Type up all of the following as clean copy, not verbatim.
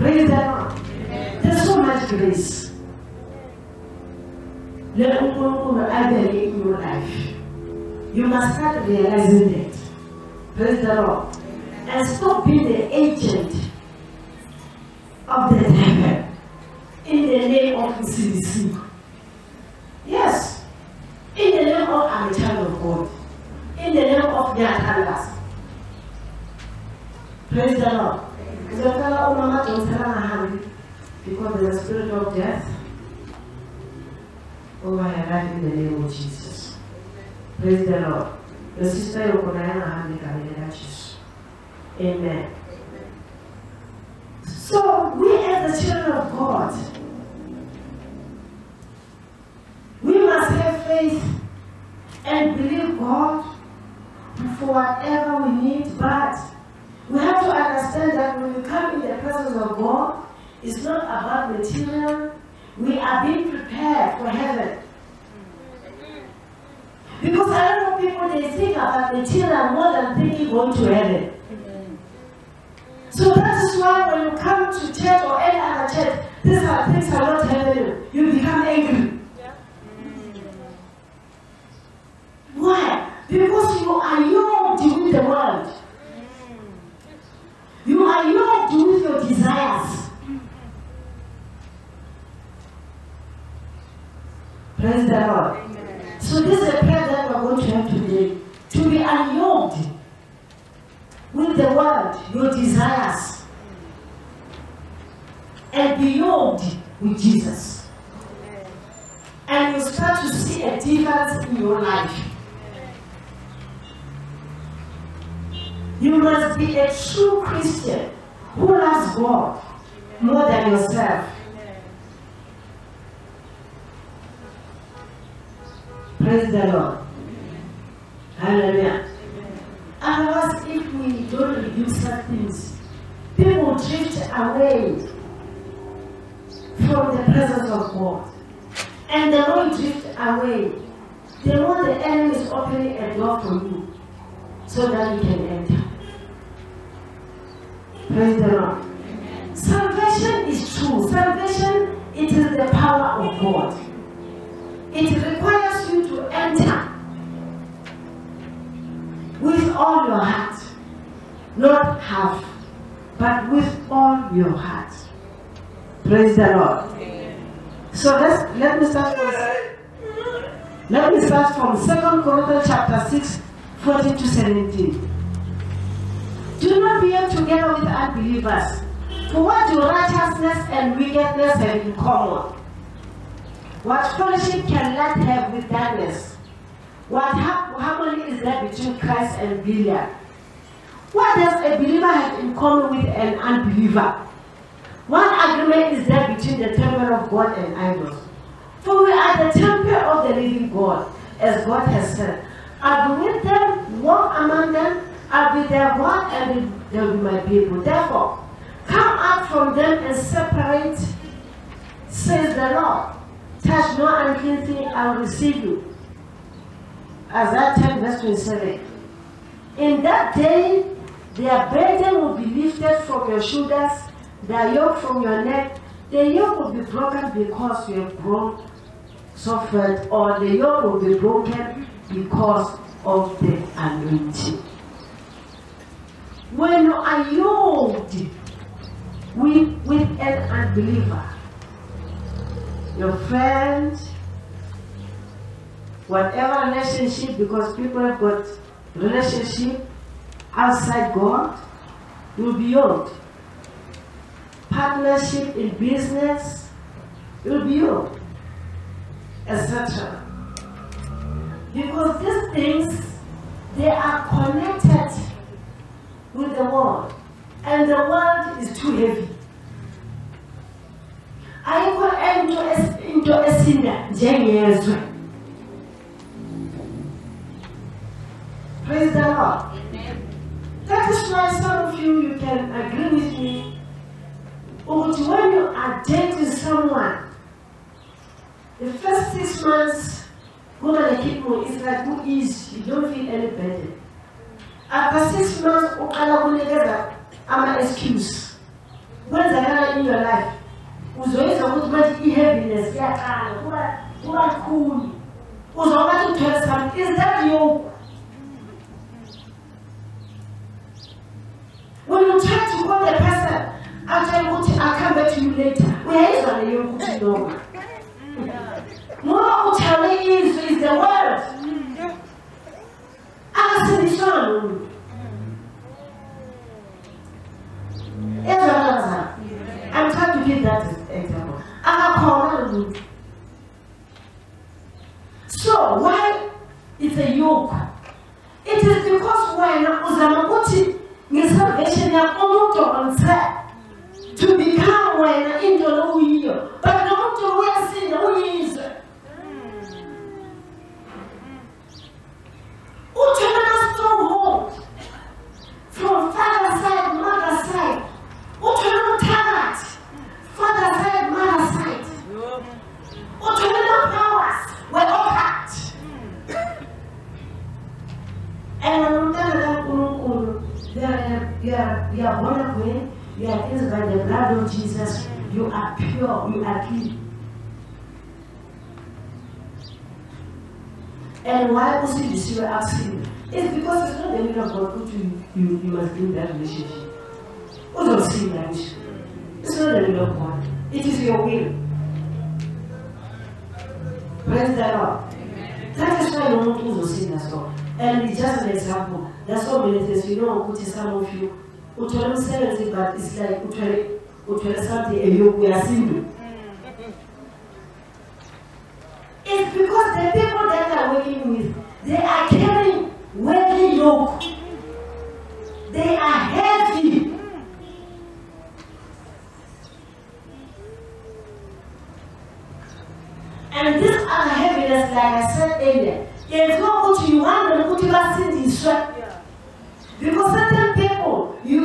Praise the Lord. There's so much grace. Let me in your life. You must start realizing it. Praise the Lord. And stop being the agent of the devil in the name of CDC. Yes. In the name of I'm a child of God. In the name of their others. Praise the Lord. Because there's a spirit of death over her life in the name of Jesus. Praise the Lord. Your sister Jesus. Amen. So we as the children of God, we must have faith and believe God for whatever we need, but we have to understand that when we come in the presence of God, it's not about material. We are being prepared for heaven. Because a lot of people, they think about material more than thinking going to heaven. So that is why when you come to church or any other church, these are things are not happening. You become angry. Why? Because you are yoked with the world. You are yoked with your desires. Praise the Lord. So this is a prayer that we're going to have today. To be unyoked with the world, your desires. And be yoked with Jesus. And you start to see a difference in your life. You must be a true Christian who loves God more than yourself. Praise the Lord. Hallelujah. Otherwise, if we don't reduce such things, people drift away from the presence of God. And the more you drift away, the more the enemy is opening a door for you so that you can enter. Praise the Lord. Salvation is true. Salvation, it is the power of God. It requires you to enter with all your heart. Not half, but with all your heart. Praise the Lord. So let me start from 2 Corinthians chapter 6, 14 to 17. Do not be together with unbelievers. For what do righteousness and wickedness have in common? What fellowship can light have with darkness? What harmony is there between Christ and Belial? What does a believer have in common with an unbeliever? What agreement is there between the temple of God and idols? For we are the temple of the living God, as God has said. I'll be with them, walk among them, I'll be their God, and they'll be my people. Therefore, come out from them and separate, says the Lord. Touch no unclean thing, I will receive you. Isaiah 10 verse 27. In that day, their burden will be lifted from your shoulders, their yoke from your neck. The yoke will be broken because you have grown suffered, or the yoke will be broken because of the anointing. When you are yoked with an unbeliever, your friend, whatever relationship, because people have got relationship outside God, you'll be yoked. Partnership in business, you'll be yoked, etc. Because these things, they are connected with the world, and the world is too heavy. Ayikho into esinda njengezwe. Praise the Lord. That is why some of you can agree with me. But when you are dating someone, the first 6 months, it's like who is, you don't feel any better. After 6 months, I'm an excuse. When the in your life. Uzoeza ukuthi heaviness iyaqala kuba cool. Uzongathi uthwele something. Is that yoke? When you try to call the person, I'll come back to you later. Where is the yoke? No. More utale is the word. I'm trying to give that example. So why it's a yoke? It is because when uzamakuthi ngesalvation yakomuntu onse to become when indolo uyiyo, but nomuntu uyasinda uyizwe. Uthena stronghold from father side, mother side. Uthena talent, father side, mother side. Uthena powers were all cut. And when you are born again, you are cleansed by the blood of Jesus. You are pure, you are clean. And why also you see asking? It's because it's not the will of God put you must be in that relationship. Also see that relationship. It's not the will of God. It is your will. Praise the Lord. That is why you want to see that so. And it's just an example. There's so many things, you know, put some of you. Utwele seventy, but it's like utwele something and you are single. It's because the people that are working with, they are carrying weighty yoke. They are heavy. And this other heaviness, like I said earlier, it's not what you want to put your sin in sweat. Because certain people, you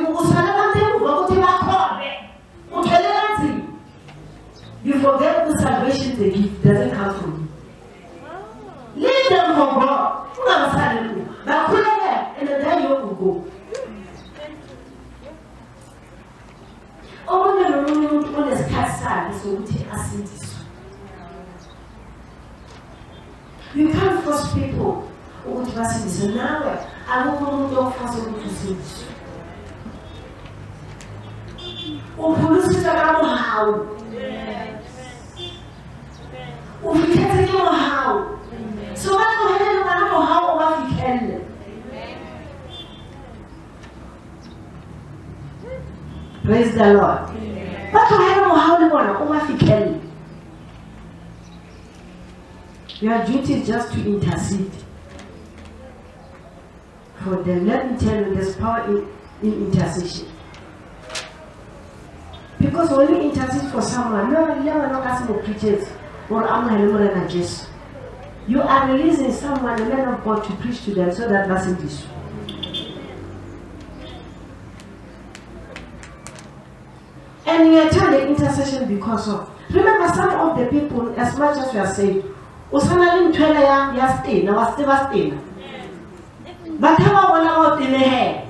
forget the salvation they give doesn't come from you. Leave them for God. But put them there, and then you will go. Oh, no, the sky side is what we are saying. You can't force people. What you are saying is now. I don't force them to say this. Oh, police are how. Oh, we can't know how. So I don't know how we can. Praise the Lord. But I don't know how we can. Your duty is just to intercede for them. Let me tell you, there's power in intercession. Because when you intercede for someone, no preachers or you are releasing someone, a man of God, to preach to them so that message is true. And you are telling the intercession because of. Remember, some of the people, as much as you are saying, Usana in Twelaya, Yastin, now Stevastin. But how about in the head?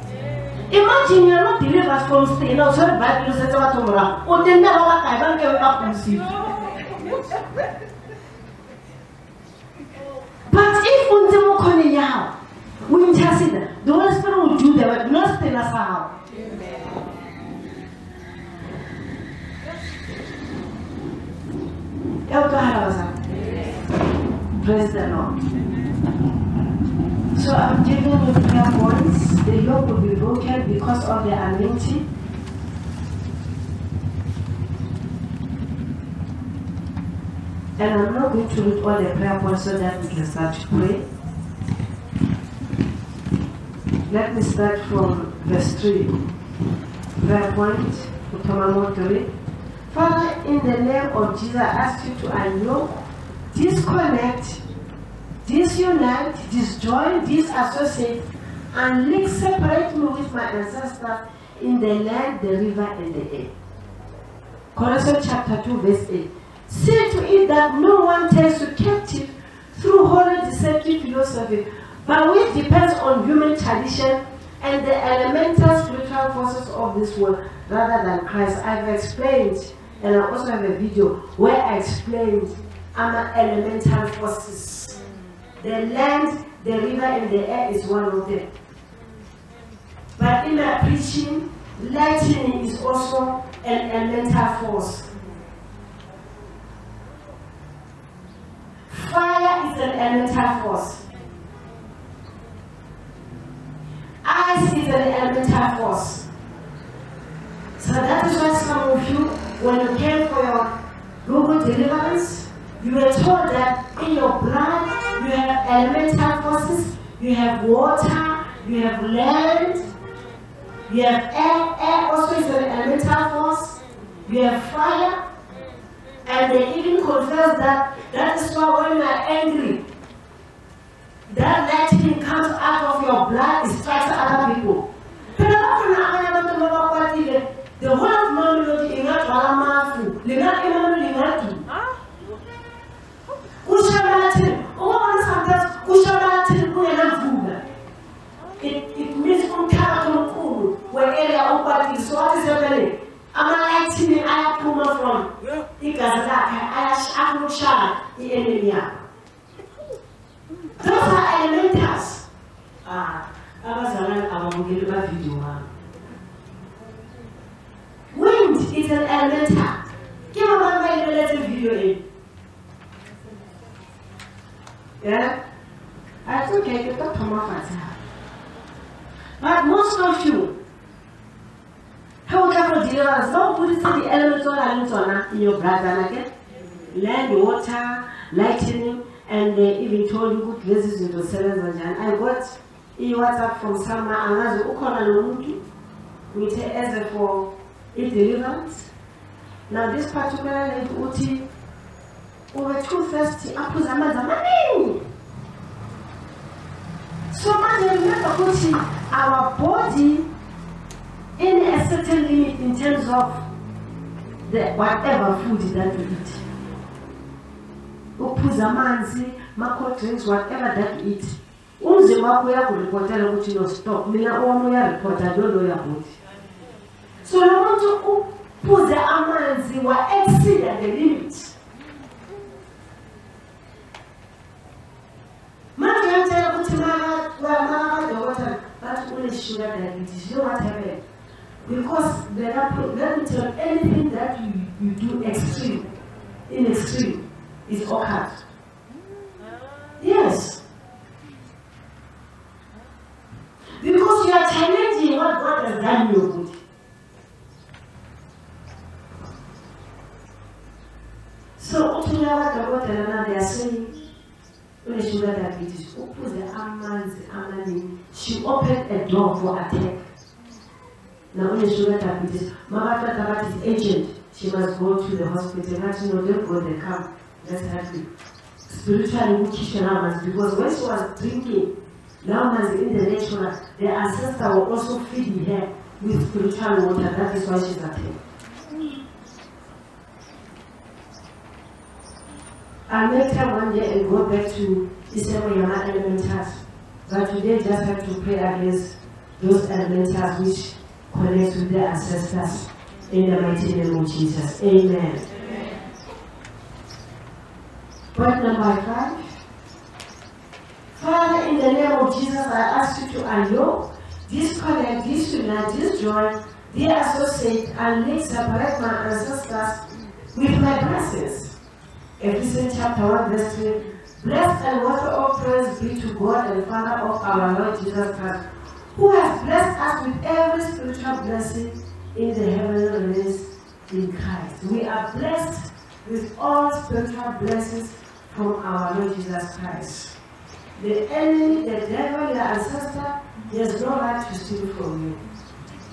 Imagine you're not delivered from staying outside by the Satomora, or then never I don't get up and see. But if Unzemo Konya, we intercede, the Holy Spirit will do that, but not stay us out. Praise the Lord. So I'm giving you prayer points. The yoke will be broken because of the anointing. And I'm not going to read all the prayer points so that we can start to pray. Let me start from verse 3. Prayer point, Utamamotore. Father, in the name of Jesus, I ask you to unyoke, disconnect, disunite, disjoin, disassociate, and link, separate me with my ancestors in the land, the river, and the air. Colossians chapter 2, verse 8. See to it that no one takes you captive through holy deceptive philosophy, but which depends on human tradition and the elemental spiritual forces of this world rather than Christ. I've explained, and I also have a video where I explained elemental forces. The land, the river, and the air is one of them. But in my preaching, lightning is also an elemental force. Fire is an elemental force. Ice is an elemental force. So that is why some of you, when you came for your global deliverance, you were told that in your blood you have elemental forces, you have water, you have land, you have air. Air also is an elemental force. You have fire. And they even confess that is why when you are angry, that lightning comes out of your blood, it strikes other people. The whole of Mamelodi is not Walamafu. It means where area of so what is happening? I'm not lighting I have come from. Those are elementals. Wind is an elemental. Give a one little video in. Yeah? I think I get come off. But most of you, how can you deliver? Nobody say the elements in your blood again. Land, water, lightning, and they even told you good places into 7 and I got WhatsApp from someone and I was with as for it deliverance. Now this particular lady Uti over 230 apples and money. So much remember putting our body in a certain limit in terms of the whatever food that we eat. Upuzamanzi, mako drinks, whatever that we eat. Unze wako ya kuripotela kuti no stop. Mina ono ya reporter dodo ya body. So no want to upuza amanzi wa exceed the limit. Mati yantela kuti mama the water, but only sugar that it is. You know what happened? Because let me tell you, anything that you do extreme, in extreme, is occurred. Yes. Because you are challenging what God has done in your body. So, they are saying, when the sugar diabetes, she opened a door for attack. Now, when the sugar diabetes, Mama Tabat is agent, she must go to the hospital. But you know, don't go, they come. Let's have you. Spiritually, because when she was drinking, now as in the natural, the ancestor will also feed her with spiritual water. That is why she's at home. I'll make her one day and go back to December Yama elementals. But today just have to pray against those elementals which connect with their ancestors. In the mighty name of Jesus. Amen. Point number 5. Father, in the name of Jesus, I ask you to unyoke, disconnect, disunite, disjoin, de-associate, and link separate my ancestors with my blessings. Ephesians chapter 1 verse 3. Blessed and worthy of praise be to God and Father of our Lord Jesus Christ, who has blessed us with every spiritual blessing in the heavenly realms in Christ. We are blessed with all spiritual blessings from our Lord Jesus Christ. The enemy, the devil, your ancestor, he has no right to steal from you.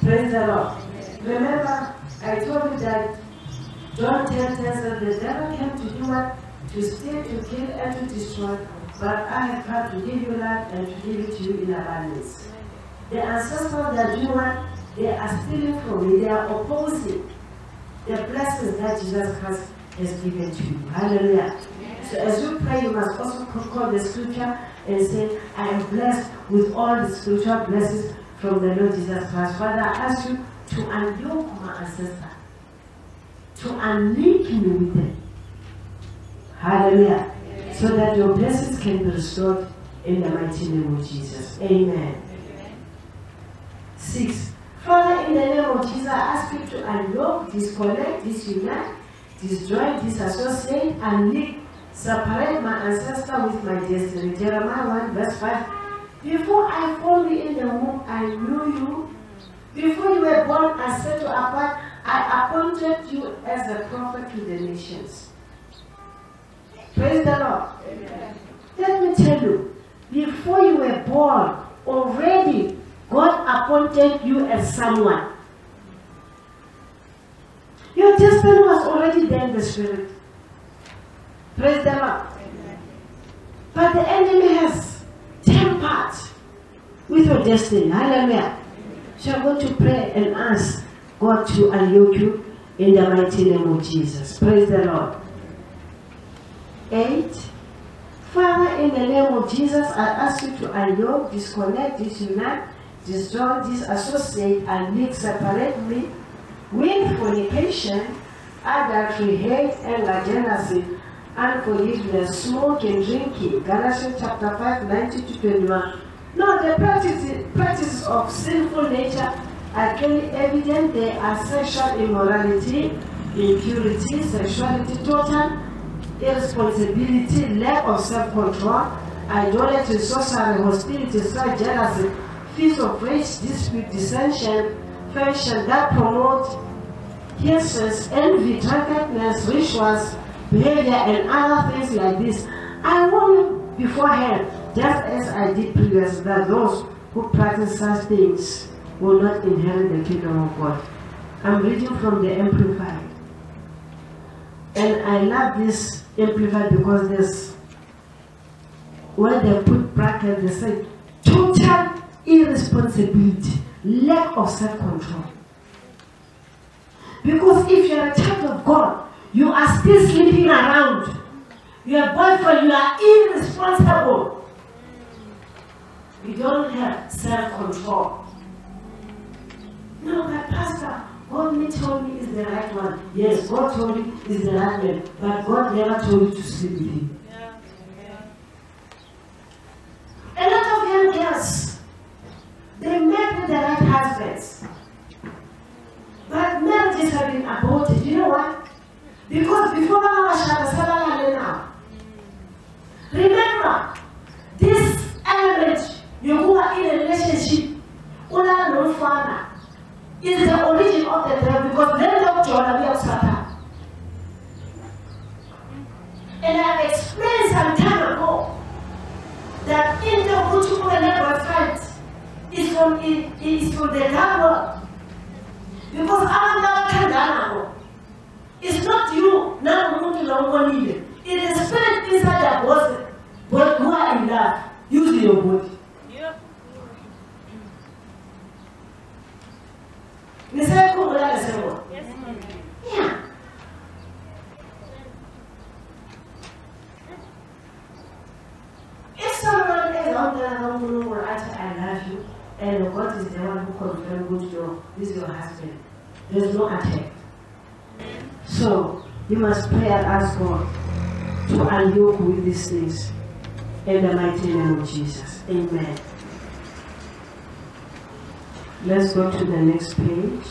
Praise the Lord. Remember, I told you that John 10 says the devil came to do what? To steal, to kill, and to destroy. But I have come to give you life and to give it to you in abundance. The ancestors that do what? They are stealing from you. They are opposing the blessings that Jesus Christ has given to you. Hallelujah. So as you pray, you must also quote the scripture and say, I am blessed with all the spiritual blessings from the Lord Jesus Christ. Father, I ask you to unyoke my ancestor, to unlink me with them. Hallelujah. Amen. So that your blessings can be restored in the mighty name of Jesus. Amen. 6. Father, in the name of Jesus, I ask you to unyoke, disconnect, disunite, destroy, disassociate, unlink, separate my ancestor with my destiny. Jeremiah 1 verse 5. Before I formed you in the womb, I knew you. Before you were born, I set you apart. I appointed you as a prophet to the nations. Praise the Lord. Amen. Let me tell you, before you were born, already God appointed you as someone. Your destiny was already there in the spirit. Praise the Lord. Amen. But the enemy has tampered with your destiny. Hallelujah. So I'm going to pray and ask God to unyoke you in the mighty name of Jesus. Praise the Lord. 8. Father, in the name of Jesus, I ask you to unyoke, disconnect, disunite, destroy, disassociate, and link, separate me with fornication, adultery, hate, anger, jealousy, unforgiveness, smoking, drinking. Galatians chapter 5, 19-21. No, the practices of sinful nature are clearly evident. They are sexual immorality, impurity, sexuality, total irresponsibility, lack of self-control, idolatry, sorcery, hostility, strife, jealousy, fits of rage, dispute, dissension, fashion that promote heresies, envy, drunkenness, rituals, behavior, and other things like this. I warn you beforehand, just as I did previously, that those who practice such things will not inherit the kingdom of God. I'm reading from the Amplified. And I love this Amplified because there's, when they put brackets, they say, total irresponsibility, lack of self-control. Because if you're a child of God, you are still sleeping around. Your boyfriend, you are irresponsible. You don't have self-control. No, but Pastor, God told me is the right one. Yes, God told me is the right man. But God never told you to sleep with him. A lot of young girls, they met with the right husbands. But marriages have been aborted. You know what? Because before now, remember, this element, you who are in a relationship, no father, is the origin of the devil, because then the John will Satan. And I've explained some time ago that in the Kutubu level fight is from the devil. Because it's not you now. It is the spirit inside that person, but who are in love, use your body. Yep. Yeah. If someone is on the I love you, and God is the one who confirms this is your husband, there's no attack. So you must pray and ask God to unyoke with these things in the mighty name of Jesus. Amen. Let's go to the next page.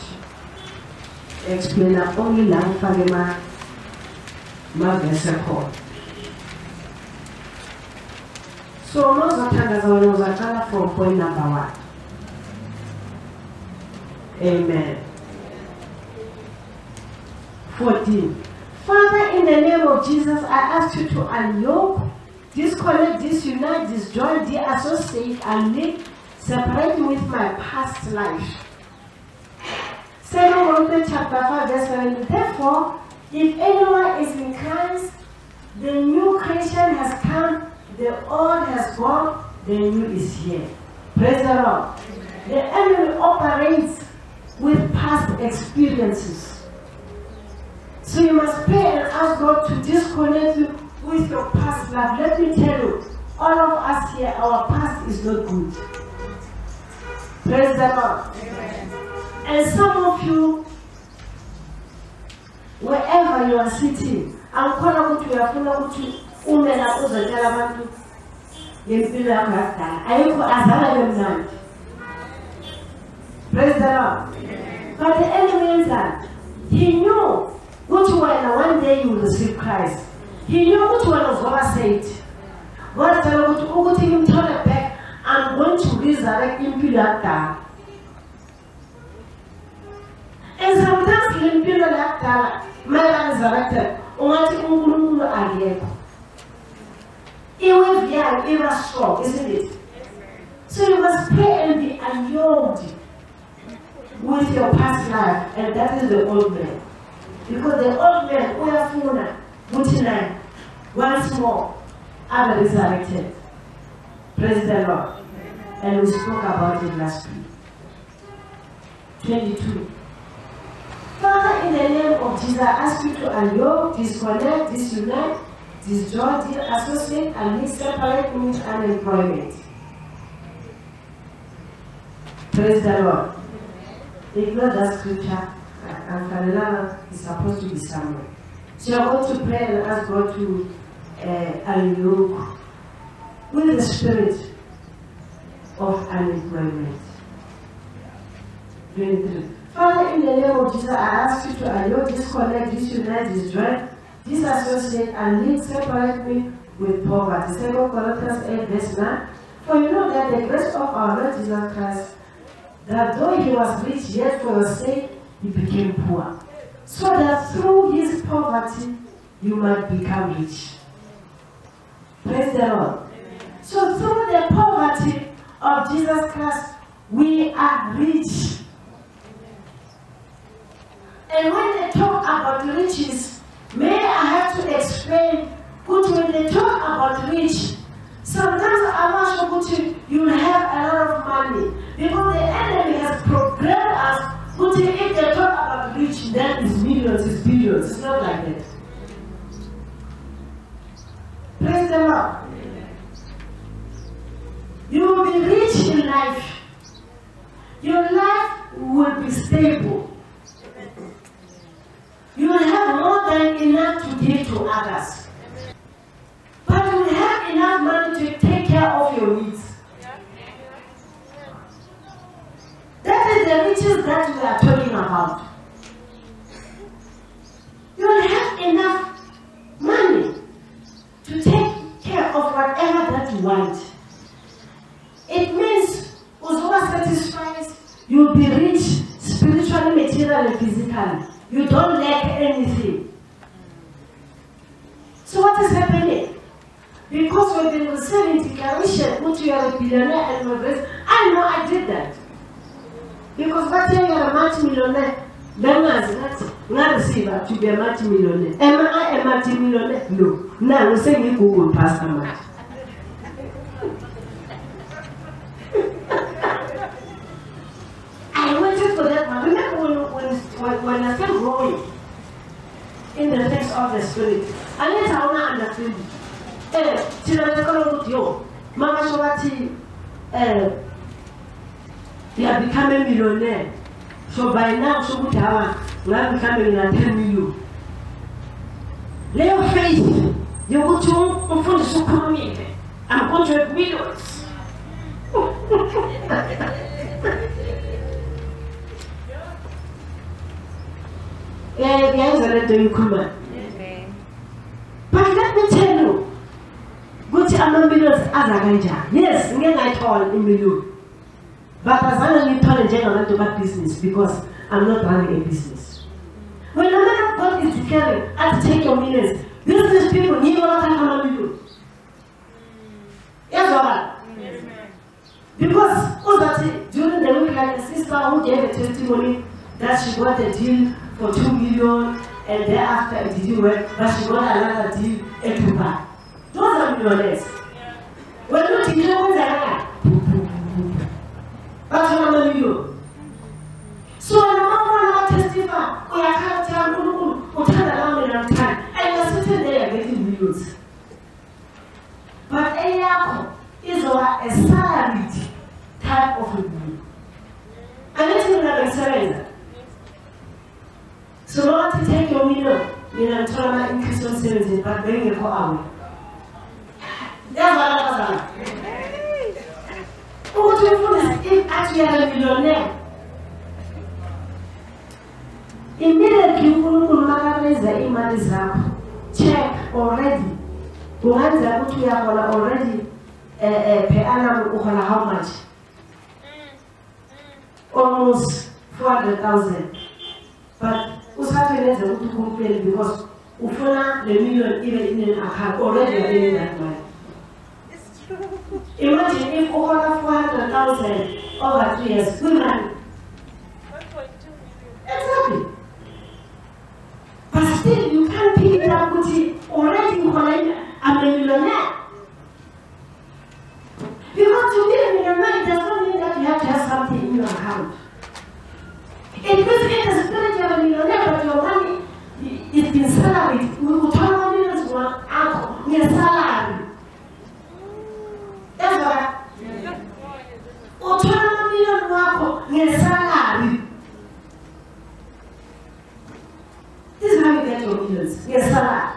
Explain only lang fagema magnesako. So most of the time from point number 1. Amen. 14. Father, in the name of Jesus, I ask you to unyoke, disconnect, disunite, disjoin, deassociate, and link, separate me with my past life. 2 Corinthians chapter 5, verse 7. Therefore, if anyone is in Christ, the new creation has come, the old has gone, the new is here. Praise the Lord. The enemy operates with past experiences. So you must pray and ask God to disconnect you with your past life. Let me tell you, all of us here, our past is not good. Praise the Lord. And some of you, wherever you are sitting, I'm calling out to your phone to Umena Uza Jalabantu. Praise the Lord. But the enemy is that he knew which one day you will receive Christ. He knew which one was what I said. God told him to turn it back. I'm going to resurrect impure God. And sometimes impure God may be resurrected. It will be strong, isn't it? So you must pray and be unyoked with your past life, and that is the old man. Because the old man, once more, are resurrected. Praise the Lord. And we spoke about it last week. 22. Father, in the name of Jesus, I ask you to unyoke, disconnect, disunite, disjoin, associate, and separate me with unemployment. Praise the Lord. Ignore that scripture, and Kalilana is supposed to be somewhere. So you're going to pray and ask God to unyoke with the spirit of unemployment. 23. Father, in the name of Jesus, I ask you to unyoke, disconnect, disunite, disjoin, disassociate, and separate me with poverty. 2 Corinthians 8, verse 9. For you know that the grace of our Lord Jesus Christ, that though he was rich, yet for your sake he became poor, so that through his poverty you might become rich. Praise the Lord. So through the poverty of Jesus Christ, we are rich. And when they talk about riches, may I have to explain, when they talk about rich, sometimes you will have a lot of money, because the enemy has programmed us, if they talk about rich, then it's millions, it's billions. It's not like that. Praise the Lord. You will be rich in life. Your life will be stable. You will have more than enough to give to others. But you will have enough money to take care of your needs. That is the riches that we are talking about. You will have enough money to take care of whatever that you want. It means whoever satisfies, you will be rich spiritually, materially, and physically. You don't lack anything. So what is happening? Because we've been receiving declaration, which you are a billionaire and my best, I know I did that. Because what you are a multi-millionaire, then not receiver to be a multi-millionaire. Am I a multi-millionaire? No. Now we say we Google Pastor Matt. I waited for that one. Remember when I started growing in the things of the Spirit, I let her understand. Mama Shawati, they are becoming millionaire. So by now, so good hour, we are becoming a 10 million. Lay your faith. You go to the supermarket. I'm going to have millions. But let me tell you, good millions as a manager. Yes, I told in million. But as I only told in general to bad business because I'm not running a business. When the man of God is declaring, I have to take your millions. Business people need not have a million. Yes, alright. Because during the week, like a sister who gave a testimony that she got a deal for 2 million, and thereafter it didn't work, but she got another deal at Dubai. Those are millionaires. When you declare what they are, that's what I'm going to do. So when I'm going to testify, we are time, and you're sitting there getting millions. But Eliakim is a salaried type of a to take your million, you know, tell my increase on savings, but bring it for hour. That's what I was what do you want if actually I'm a millionaire? Immediately, you will raise the image check already. Uhanza kutu ya kola already per annum how much? Almost 400,000. But usafiri neze kutu complain because ufuna the million even in an account already are in that money. Imagine if you have 400,000 over 3 years, good money. 1.2 million. Exactly. But still, you can't pick it up with it already. I'm a millionaire. Because to be a millionaire does not mean that you have to have something in your account. It means in the spirit you're a millionaire, but your money is been salaried. We will talk about millions for your salary. That's what autonomous million your salary. This is how you get your millions. Your salary.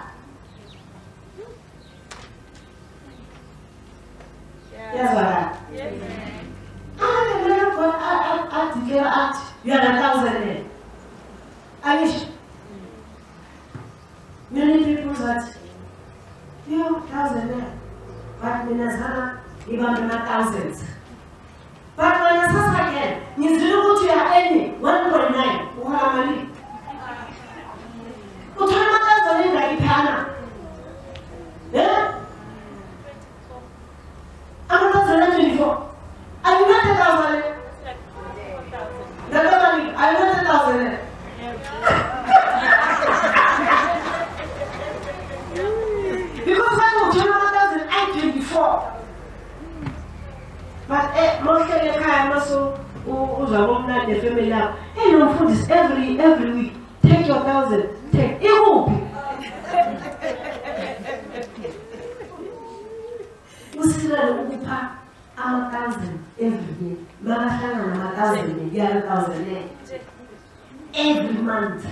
Yes, what? Yes. You are 1,000 men. I wish many people that you are 1,000 men. But Minnesota, even thousands. But when I say again, you do what you are earning 1.9. What am I doing? What am I doing? Like Ghana. Yeah? I'm 1,024. Are you not 1,000? The company, I'm not 1,000. Because when you turn 1,000, I'm 24. But most of the time, also, who's a woman and the family now, hey, no food is every week. Take your 1,000. Take it. Won't be. I'm 1,000 every day. Mama Shana, I'm 1,000. You are 1,000 every month.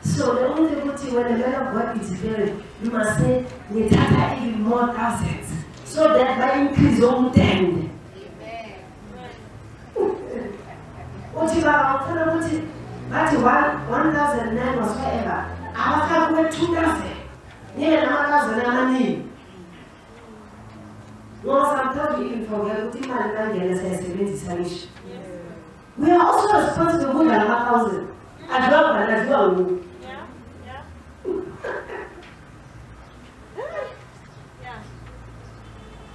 So the only good thing when the man of God is buried, you must say, we tata even more thousands. So that by increase on 10. What you are, but 1,009 was forever. I was 2,000. Yeah, I'm 1,000. Once I'm told you forget, we are also responsible for 1,000. As well as well. Yeah.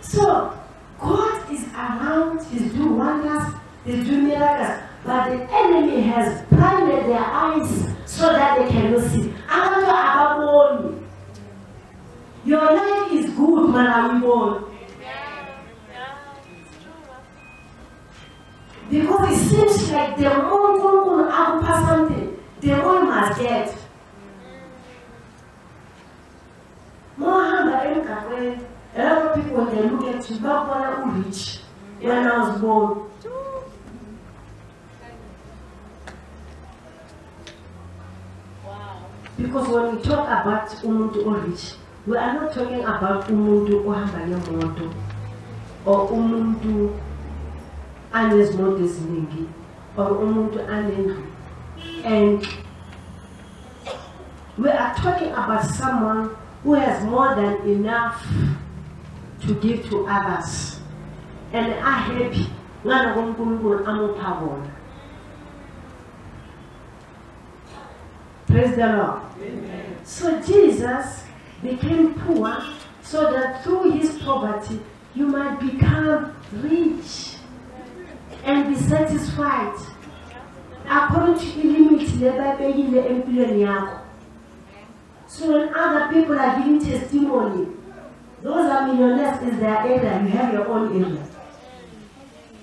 So, God is around, He's doing wonders, He's doing miracles, but the enemy has blinded their eyes so that they cannot see. Your life is good, man, I'm born. Because it seems like the more you have something, the more you must get. More a lot of people when they look at you, not who rich when I was born. Wow. Because when we talk about umuntu rich, we are not talking about umuntu ohamba ngemoto or umuntu anezimonto eziningi or umuntu anendlu. And we are talking about someone who has more than enough to give to others and are happy. Praise the Lord. Amen. So Jesus became poor so that through his poverty you might become rich and be satisfied according to the limits that. So when other people are giving testimony, those are millionaires in their area, you have your own area.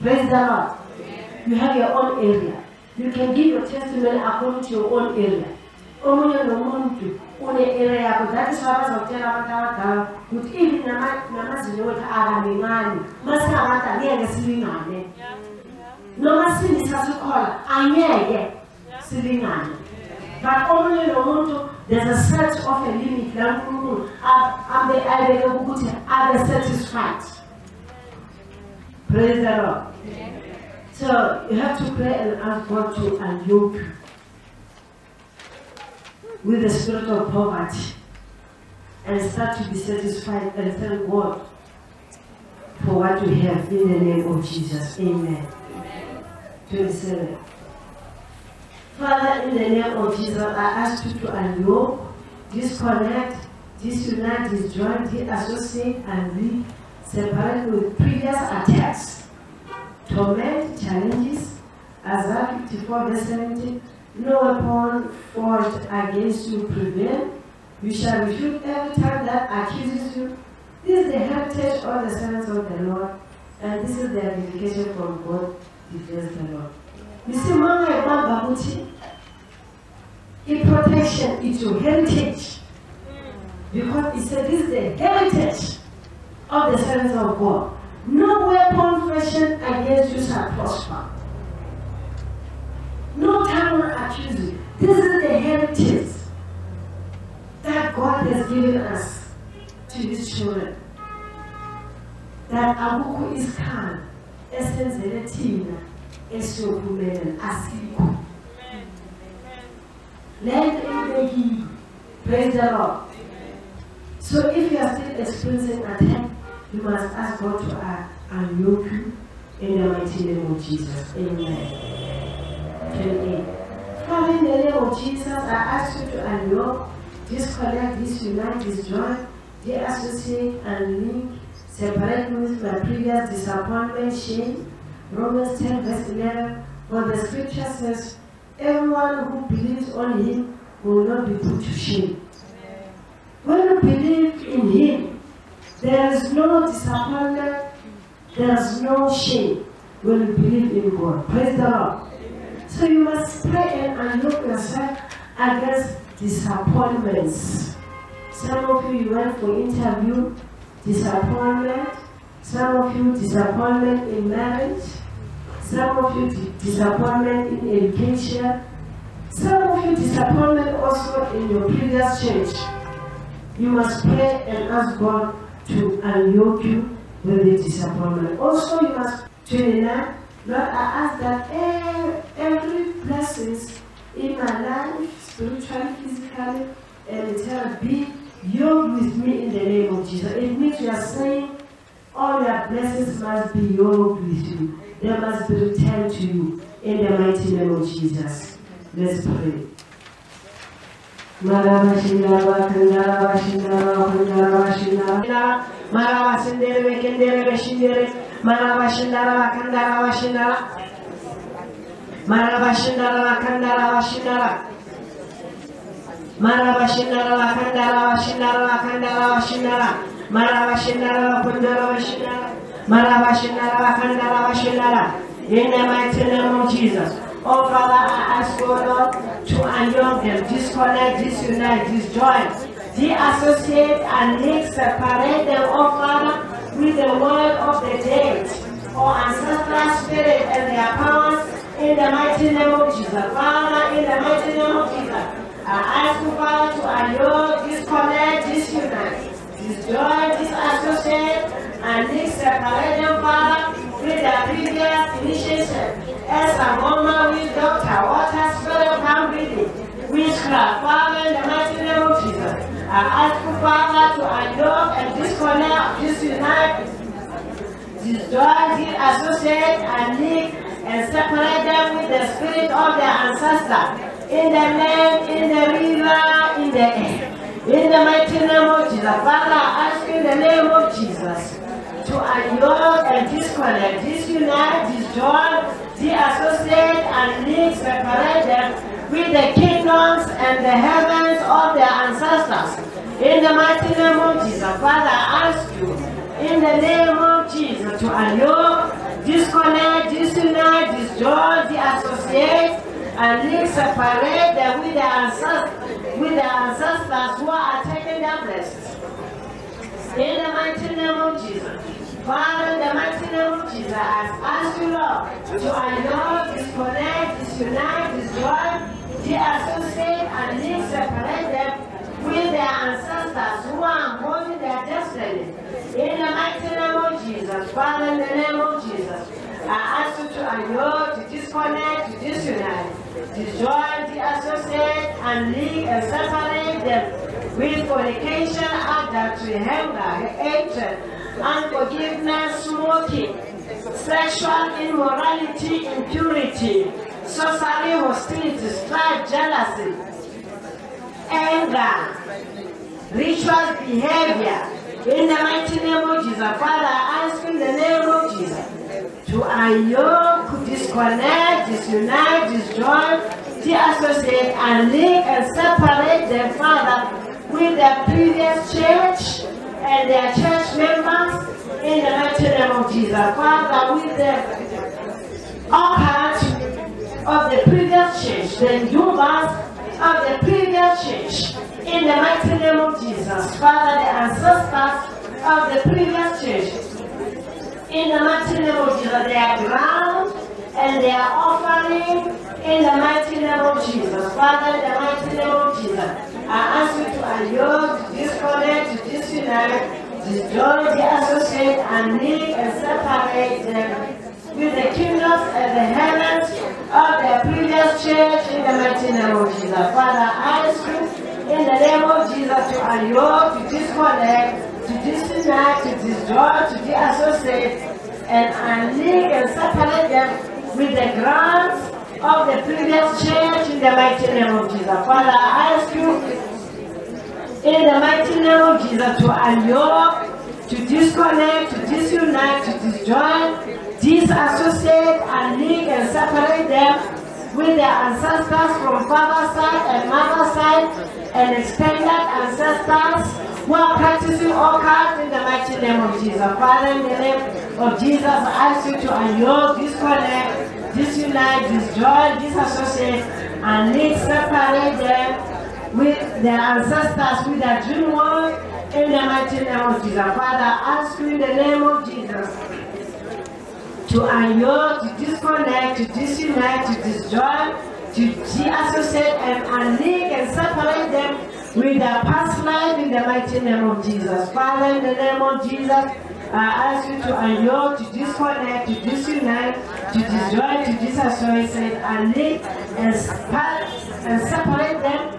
Praise the Lord. You have your own area. You can give your testimony according to your own area. That is why I was telling you, even to call Anye, sitting on. But only the one there's a search of a limit. Are they satisfied? Praise the Lord. So you have to pray and ask God to unyoke you with the spirit of poverty and start to be satisfied and thank God for what we have in the name of Jesus. Amen. 27. Father, in the name of Jesus, I ask you to unyoke, disconnect, disunite, disjoin, deassociate, and separate with previous attacks, torment, challenges. Isaiah 54 verse 17, no weapon forged against you prevail. You shall refute every time that accuses you. This is the heritage of the servants of the Lord, and this is their vindication from God, declares the Lord. You see, Mama Babuchi, in protection, it's your heritage. Because it said this is the heritage of the servants of God. No weapon fashioned against you shall prosper. No time will accuse you. This is the heritage that God has given us to His children. That Abuku is calm, essence relatina, esokumenen asiku. Let it be. Praise the Lord. So if you are still experiencing attack, you must ask God to unyoke you in the mighty name of Jesus. Amen. 28. Father, in the name of Jesus, I ask you to unyoke, disconnect, disunite, disjoin, deassociate, and link, separate me with my previous disappointment, shame. Romans 10 verse 11. For the scripture says, everyone who believes on Him will not be put to shame. When you believe in Him, there is no disappointment, there is no shame when you believe in God. Praise the Lord. So you must pray and unyoke yourself against disappointments. Some of you went for interview, disappointment. Some of you disappointment in marriage. Some of you disappointment in education. Some of you disappointment also in your previous church. You must pray and ask God to unyoke you with the disappointment. Also, you must 29. Lord, I ask that every blessings in my life, spiritually, physically, and eternally, be yoked with me in the name of Jesus. It means you are saying all your blessings must be yoked with you. They must be returned to you in the mighty name of Jesus. Let's pray. Marabashindara Kandara Bashindara Kandara Bashindara Marabashindere Bekendere Beshindere Marabashindara Kandara Bashindara Marabashindara Kandara Bashindara Marabashindara Kandara Bashindara Kandara Bashindara Marabashindara Kandara Bashindara Marabashindara Kandara Bashindara. In the mighty name of Jesus. Oh Father, I ask you, Lord, to unyoke them, disconnect, disunite, disjoin, deassociate, and link, separate them, oh Father, with the word of the dead, or ancestral spirit and their powers, in the mighty name of Jesus. Father, in the mighty name of Jesus, I ask you, Father, to unyoke, disconnect, disunite, disjoin, disassociate, and link, separate them, Father, with their previous initiation. As a woman with doctor, water, spirit, come breathing, witchcraft, Father, in the mighty name of Jesus. I ask you, Father, to unyoke and disconnect, disunite, disjoin, disassociate, and link, and separate them with the spirit of their ancestors, in the land, in the river, in the air. In the mighty name of Jesus, Father, I ask you in the name of Jesus to unyoke and disconnect, disunite, disjoin, deassociate, and link, separate them with the kingdoms and the heavens of their ancestors. In the mighty name of Jesus, Father, I ask you, in the name of Jesus, to unyoke, disconnect, disunite, disjoin, deassociate, and link, separate them with the ancestors who are taking their blessings. In the mighty name of Jesus. Father, in the mighty name of Jesus, I ask you, Lord, to annul, disconnect, disunite, disjoin, de-associate, and link, separate them with their ancestors who are holding their destiny. In the mighty name of Jesus, Father, in the name of Jesus, I ask you to annul, to disconnect, to disunite, disjoin, de-associate, and link and separate them with fornication, adultery, anger, hatred, unforgiveness, smoking, sexual immorality, impurity, sorcery, hostility, strife, jealousy, anger, ritual behavior. In the mighty name of Jesus, Father, I ask in the name of Jesus to annul, disconnect, disunite, disjoin, de-associate, and link and separate them, Father, with their previous church and their church members. In the mighty name of Jesus, Father, with the occult of the previous church, the Yubas of the previous church. In the mighty name of Jesus, Father, the ancestors of the previous church. In the mighty name of Jesus, their ground and their offering. In the mighty name of Jesus, Father, in the mighty name of Jesus, I ask you to annul, to disconnect, to disunite, disjoin, de-associate, and link and separate them with the kingdoms and the heavens of the previous church. In the mighty name of Jesus, Father, I ask you in the name of Jesus to annul, to disconnect, to disunite, to disjoin, to de-associate, and unlink and separate them with the grounds of the previous church. In the mighty name of Jesus, Father, I ask you in the mighty name of Jesus to annul, to disconnect, to disunite, to disjoin, disassociate, unlink and separate them with their ancestors from father's side and mother's side and extended ancestors who are practicing occult. In the mighty name of Jesus, Father, in the name of Jesus, I ask you to annul, disconnect, disunite, disjoin, disassociate, and link, separate them with their ancestors, with their dream world. In the mighty name of Jesus, Father, I ask you in the name of Jesus to annul, to disconnect, to disunite, to disjoin, to de-associate and unlink and separate them with their past life. In the mighty name of Jesus, Father, in the name of Jesus, I ask you to annul, to disconnect, to disunite, to disjoin, to disassociate, unlink and separate them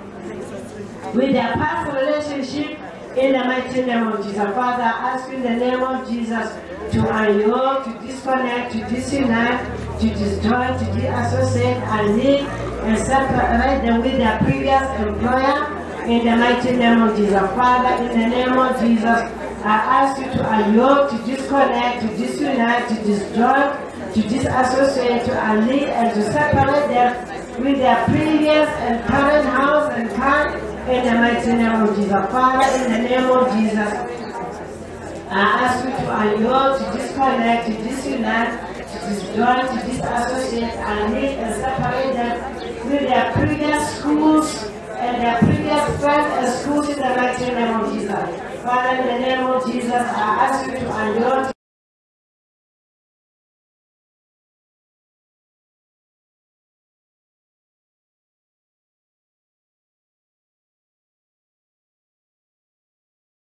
with their past relationship. In the mighty name of Jesus, Father, I ask you in the name of Jesus to annul, to disconnect, to disunite, to disjoin, to de-associate, and link and separate them with their previous employer. In the mighty name of Jesus, Father, in the name of Jesus, I ask you to annul, to disconnect, to disunite, to disjoin, to disassociate, to unlink and to separate them with their previous and current house and car. In the mighty name of Jesus, Father, in the name of Jesus, I ask you to annul, to disconnect, to disunite, to disjoin, to disassociate, and link and separate them with their previous schools and their previous friends and schools. In the mighty name of Jesus, Father, in the name of Jesus, I ask you to annul.